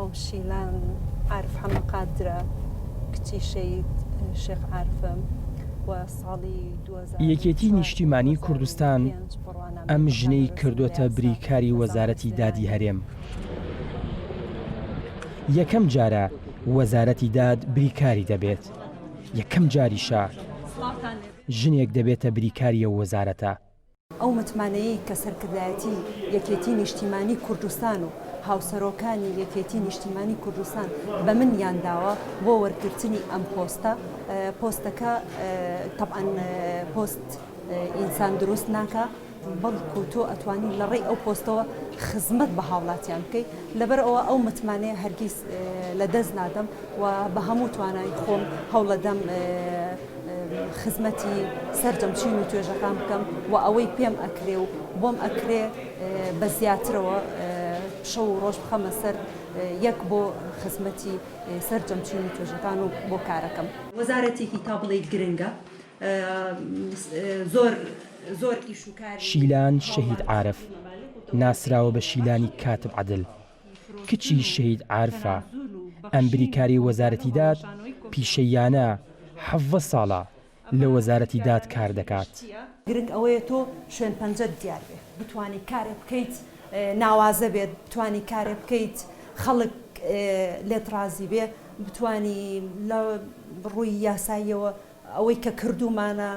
مام شیلان عارف حەمە قادرە کچی شەید شێخ عارفم و ساڵی یەکێتی نیشتیمانی کوردستان ئەم ژنەی کردوتە بریکاری وەزارەتی دادی هەرێم. یەکەم جارە وەزارەتی داد بریکاری دەبێت، یەکەم جاریشە ژنێک دەبێتە بریکاریە وەزارەتە. ئەو متمانەیە کە سەرکردایەتی یەکێتی نیشتیمانی کوردستان و هاوسەرۆکانی یەکێتی نیشتیمانی کوردستان بە من یانداوە بۆ وەرگرتنی ئەم پۆستە. پۆستەکە طبعاً پۆست ئینسان دروست ناکە، بەڵکو تۆ ئەتوانی لە ڕێی ئەو پۆستەوە خزمەت بە هاوڵاتیان بکەیت. لەبەر ئەوە ئەو متمانەیە هەرگیز لە دەست نادەم و بە هەموو توانای خۆم هەوڵەدەم خزمەتی سەرجەمچین و توێژەکان بکەم و ئەوەی پێم ئەکرێ و بۆم ئەکرێ بە زیاترەوە شەو و ڕۆژ بخەمە سەر یەک بۆ خزمەتی سەرجەمچین و توێژەکان و بۆ کارەکەم. وەزارەتێکی تا بڵێیت گرنگە، زۆر ئیش و کاری. شیلان شەهید عارف ناسراوە بە شیلانی کاتب عەدل، کچی شەهید عارفە. ئەم بریکاری وەزارەتی داد پیشەیانە 17 ساڵە لە وەزارەتی داد کار دەکات. گرنگ ئەوەیە تۆ شوێن پەنجەت دیار بێت، بتوانی کارێ بکەیت، ناوازە بێت، بتوانی کارێ بکەیت، خەڵک لێت ڕازی بێ، بتوانی لە ڕووی یاساییەوە ئەوەی کە کردومانە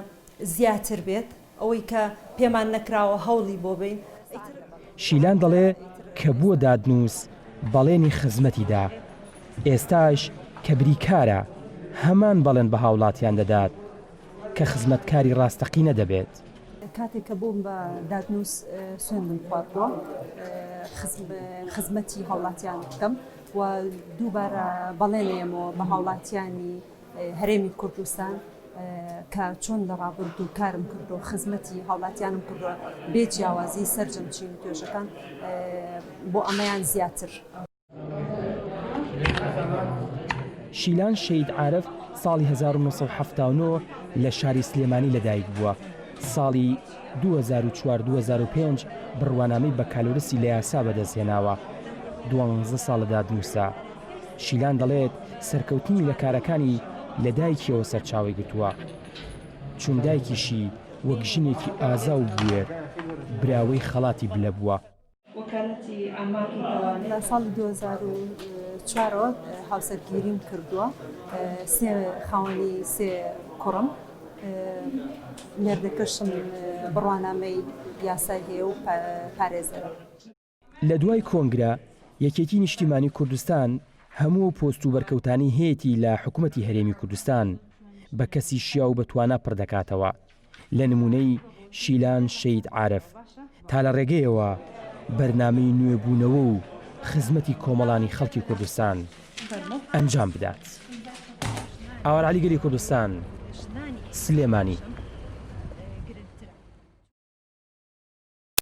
زیاتر بێت، ئەوەی کە پێمان نەکراوە هەوڵی بۆ بین. شیلان دەڵێ کە بووە دادنووس بەڵێنی خزمەتیدا، ئێستاش کە بریکارە هەمان بەڵێن بە هاوڵاتیان دەدات کە خزمەتکاری ڕاستەقینە دەبێت. کاتێک کە بووم بە دادنووس سوێندم خواردووە خزمەتی هاوڵاتیان بکەم و دووبارە بەڵێنێمەوە بە هاوڵاتیانی هەرێمی کوردستان کە چۆن لە ڕابردوو کارم کردو خزمەتی هاوڵاتیانم کردووە بێ جیاوازی سەرجەمچین و توێژەکان بۆ ئەمەیان زیاتر. شیلان شەهید عارف ساڵی 1979 لە شاری سلێمانی لەدایک بووە. ساڵی 2004-2005 بڕوانامەی بە کالۆرسی لە یاسا بەدەستهێناوە. 12 ساڵ لە دادنووسە. شیلان دەڵێت سەرکەوتنی لە کارەکانی لە دایکیەوە سەرچاوی گرتووە، چون دایکیشی وەک ژنێکی ئازا و بوێر براوەی خەڵاتی بلە بووە. لە ساڵی 2004ەوە هاوسەرگیریم کردووە، خاوەنی سێ کوڕم، مێردەکەشم بڕوانامەی یاسای هەیە و پارێزەرە. لە دوای کۆنگرە یەکێتی نیشتیمانی کوردستان هەموو پۆست و بەرکەوتانی هەیەی لە حکوومەتی هەرێمی کوردستان بە کەسی شیا و بەتوانە پڕدەکاتەوە. لە نمونەی شیلان شەهید عارف تا لە ڕێگەیەوە بەرنامەی نوێبوونەوە و خزمەتی کۆمەڵانی خەڵکی کوردستان ئەنجام بدات. ئاوار عەلی گەلی کوردستان، سلێمانی.